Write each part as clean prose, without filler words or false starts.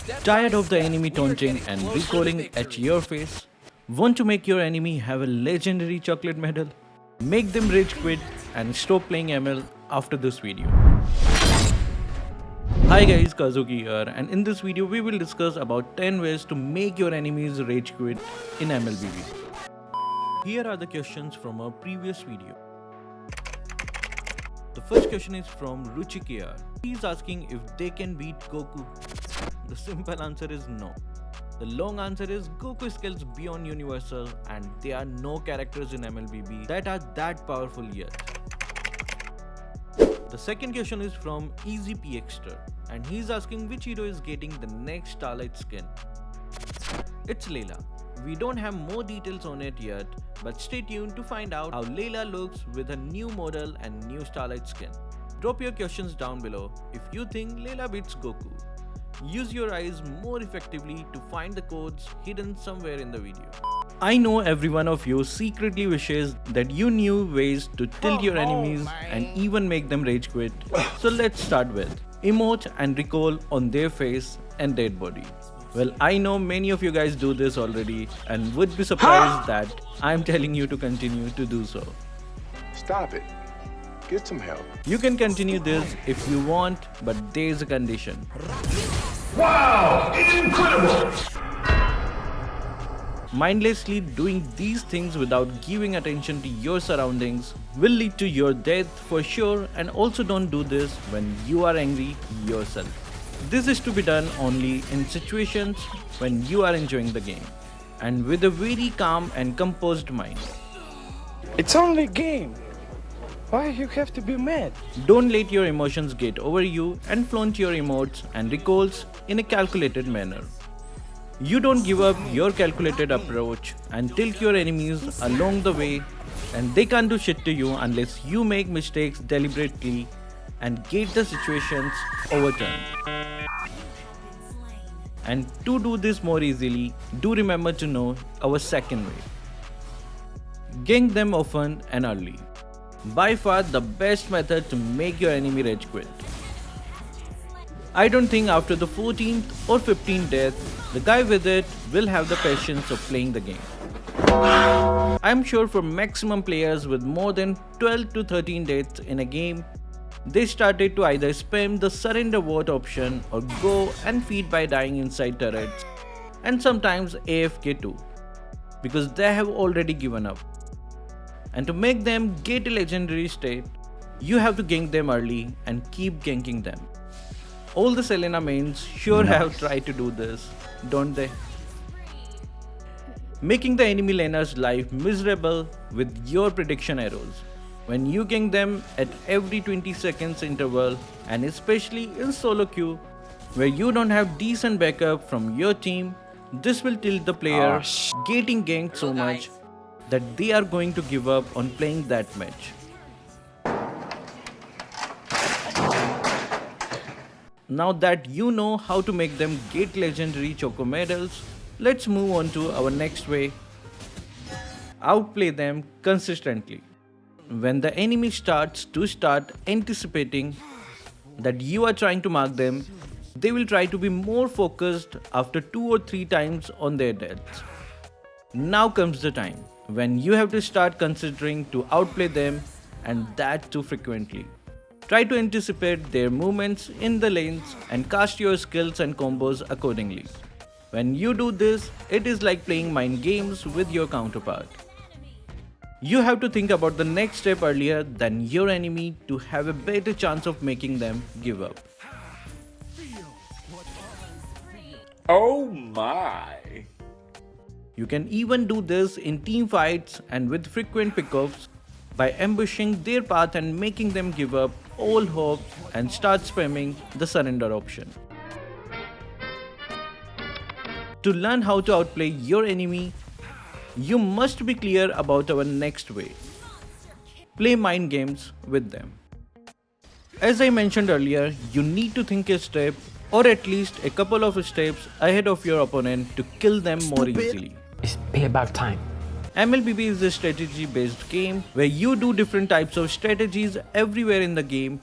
Tired of the enemy taunting and recoiling at your face? Want to make your enemy have a legendary chocolate medal? Make them rage quit and stop playing ML after this video. Hi guys, Kazuki here, and in this video we will discuss about 10 ways to make your enemies rage quit in mlbb. Here are the questions from our previous video. The first question is from Ruchikar. He is asking if they can beat Goku. The simple answer is no. The long answer is Goku skills beyond universal and there are no characters in mlbb that are that powerful yet. The second question is from Easy PXter and he is asking which hero is getting the next Starlight skin. It's Layla. We don't have more details on it yet, but stay tuned to find out how Layla looks with a new model and new Starlight skin. Drop your questions down below if you think Layla beats Goku. Use your eyes more effectively to find the codes hidden somewhere in the video. I know every one of you secretly wishes that you knew ways to tilt your enemies and even make them rage quit. So let's start with emote and recoil on their face and dead body. Well, I know many of you guys do this already and would be surprised that I'm telling you to continue to do so. Stop it. Get some help. You can continue this if you want, but there's a condition. Wow! Incredible! Mindlessly doing these things without giving attention to your surroundings will lead to your death for sure, and also don't do this when you are angry yourself. This is to be done only in situations when you are enjoying the game and with a very calm and composed mind. It's only a game. Why you have to be mad? Don't let your emotions get over you and flaunt your emotes and recoils in a calculated manner. You don't give up your calculated approach and tilt your enemies along the way, and they can't do shit to you unless you make mistakes deliberately and get the situations overturned. And to do this more easily, do remember to know our second way. Gank them often and early. By far the best method to make your enemy rage quit. I don't think after the 14th or 15th death, the guy with it will have the patience of playing the game. I'm sure for maximum players with more than 12 to 13 deaths in a game, they started to either spam the surrender vote option or go and feed by dying inside turrets, and sometimes AFK too, because they have already given up. And to make them get a legendary state, you have to gank them early and keep ganking them. All the Selena mains sure have tried to do this, don't they? Making the enemy laner's life miserable with your prediction arrows. When you gank them at every 20 seconds interval, and especially in solo queue, where you don't have decent backup from your team, this will tilt the player getting ganked so much that they are going to give up on playing that match. Now that you know how to make them get legendary choco medals, let's move on to our next way. Outplay them consistently. When the enemy starts anticipating that you are trying to mark them, they will try to be more focused after 2 or 3 times on their deaths. Now comes the time when you have to start considering to outplay them, and that too frequently. Try to anticipate their movements in the lanes and cast your skills and combos accordingly. When you do this, it is like playing mind games with your counterpart. You have to think about the next step earlier than your enemy to have a better chance of making them give up. Oh my! You can even do this in team fights and with frequent pickoffs by ambushing their path and making them give up all hope and start spamming the surrender option. To learn how to outplay your enemy, you must be clear about our next way. Play mind games with them. As I mentioned earlier, you need to think a step or at least a couple of steps ahead of your opponent to kill them more easily. It's payback time. mlbb is a strategy based game where you do different types of strategies everywhere in the game.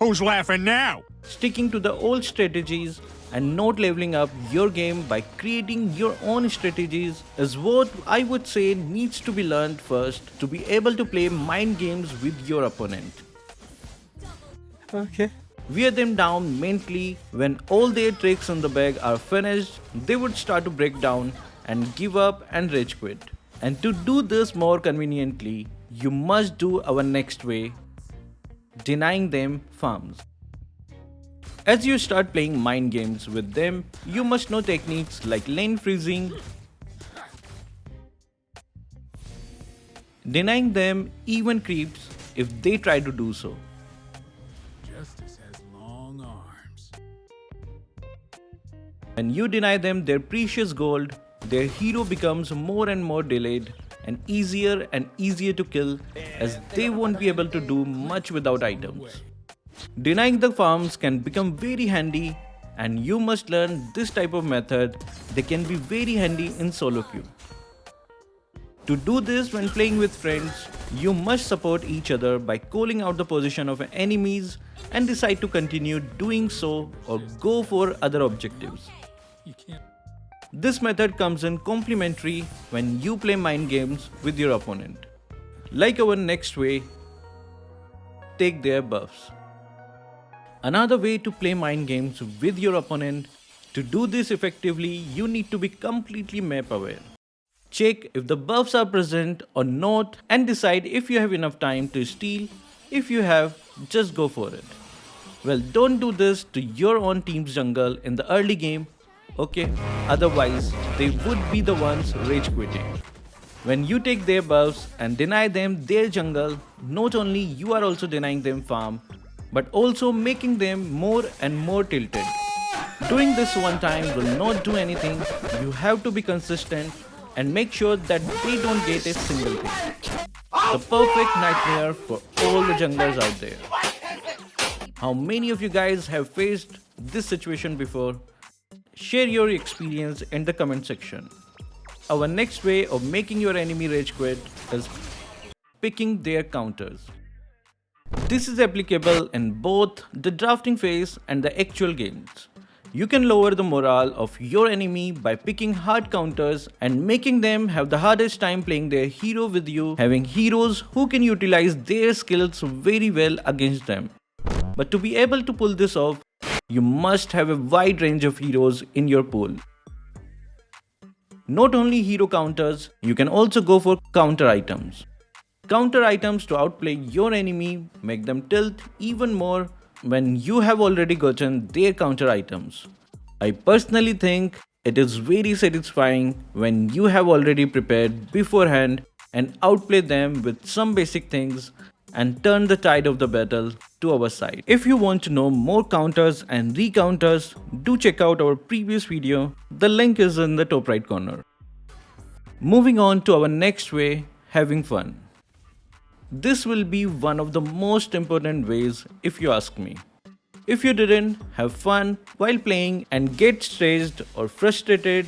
Who's laughing now? Sticking to the old strategies and not leveling up your game by creating your own strategies is what I would say needs to be learned first to be able to play mind games with your opponent. Okay. Wear them down mentally. When all their tricks in the bag are finished, they would start to break down and give up and rage quit. And to do this more conveniently, you must do our next way, denying them farms. As you start playing mind games with them, you must know techniques like lane freezing, denying them even creeps if they try to do so. Justice has long arms. When you deny them their precious gold, their hero becomes more and more delayed and easier to kill as they won't be able to do much without items. Denying the farms can become very handy and you must learn this type of method. They can be very handy in solo queue. To do this when playing with friends, you must support each other by calling out the position of enemies and decide to continue doing so or go for other objectives. You can't. This method comes in complementary when you play mind games with your opponent. Like our next way, take their buffs. Another way to play mind games with your opponent, to do this effectively, you need to be completely map aware. Check if the buffs are present or not and decide if you have enough time to steal. If you have, just go for it. Well, don't do this to your own team's jungle in the early game, okay? Otherwise, they would be the ones rage quitting. When you take their buffs and deny them their jungle, not only you are also denying them farm, but also making them more and more tilted. Doing this one time will not do anything. You have to be consistent and make sure that they don't get a single thing. The perfect nightmare for all the junglers out there. How many of you guys have faced this situation before? Share your experience in the comment section. Our next way of making your enemy rage quit is picking their counters. This is applicable in both the drafting phase and the actual games. You can lower the morale of your enemy by picking hard counters and making them have the hardest time playing their hero with you, having heroes who can utilize their skills very well against them. But to be able to pull this off, you must have a wide range of heroes in your pool. Not only hero counters, you can also go for counter items. Counter items to outplay your enemy, make them tilt even more when you have already gotten their counter items. I personally think it is very satisfying when you have already prepared beforehand and outplay them with some basic things and turn the tide of the battle to our side. If you want to know more counters and recounters, do check out our previous video. The link is in the top right corner. Moving on to our next way, having fun. This will be one of the most important ways if you ask me. If you didn't have fun while playing and get stressed or frustrated,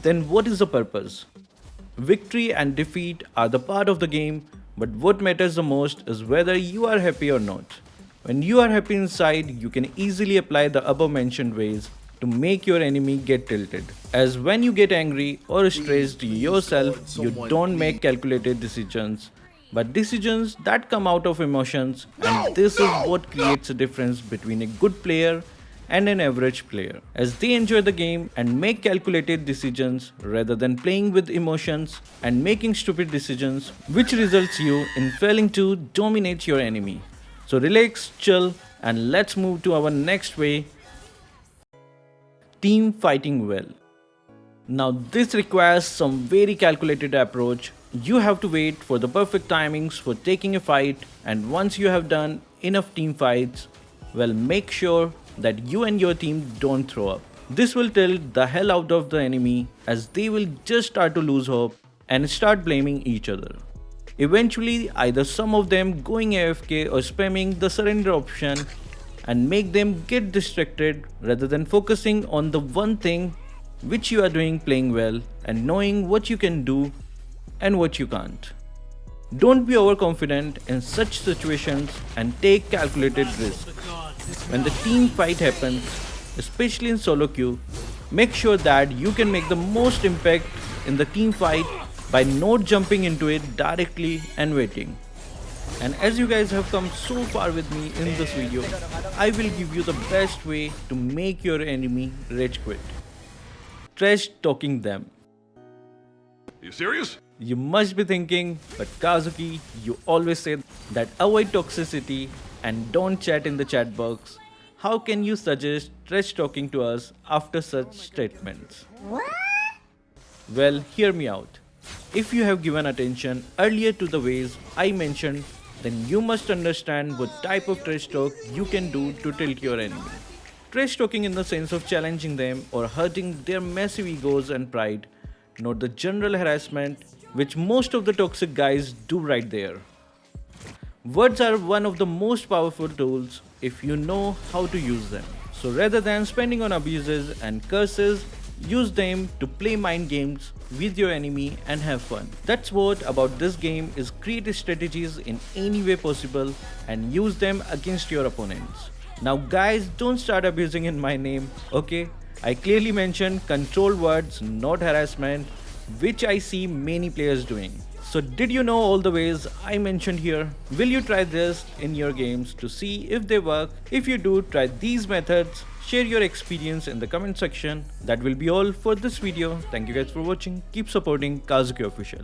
then what is the purpose? Victory and defeat are the part of the game, but what matters the most is whether you are happy or not. When you are happy inside, you can easily apply the above mentioned ways to make your enemy get tilted. As when you get angry or stressed yourself, you don't make calculated decisions, but decisions that come out of emotions, and this is what creates a difference between a good player and an average player, as they enjoy the game and make calculated decisions rather than playing with emotions and making stupid decisions, which results you in failing to dominate your enemy. So relax, chill, and let's move to our next way, team fighting well. Now this requires some very calculated approach. You have to wait for the perfect timings for taking a fight, and once you have done enough team fights, well, make sure that you and your team don't throw up. This will tilt the hell out of the enemy as they will just start to lose hope and start blaming each other. Eventually, either some of them going AFK or spamming the surrender option and make them get distracted rather than focusing on the one thing which you are doing, playing well and knowing what you can do and what you can't. Don't be overconfident in such situations and take calculated risks. When the team fight happens, especially in solo queue, make sure that you can make the most impact in the team fight by not jumping into it directly and waiting. And as you guys have come so far with me in this video, I will give you the best way to make your enemy rage quit. Trash talking them. You serious? You must be thinking, but Kazuki, you always say that avoid toxicity and don't chat in the chat box. How can you suggest trash talking to us after such statements? Well, hear me out. If you have given attention earlier to the ways I mentioned, then you must understand what type of trash talk you can do to tilt your enemy. Trash talking in the sense of challenging them or hurting their massive egos and pride, not the general harassment which most of the toxic guys do right there. Words are one of the most powerful tools if you know how to use them. So rather than spending on abuses and curses, use them to play mind games with your enemy and have fun. That's what about this game is create strategies in any way possible and use them against your opponents. Now guys, don't start abusing in my name, okay? I clearly mentioned control words, not harassment, which I see many players doing. So did you know all the ways I mentioned here? Will you try this in your games to see if they work? If you do, try these methods. Share your experience in the comment section. That will be all for this video. Thank you guys for watching. Keep supporting Kazuki Official.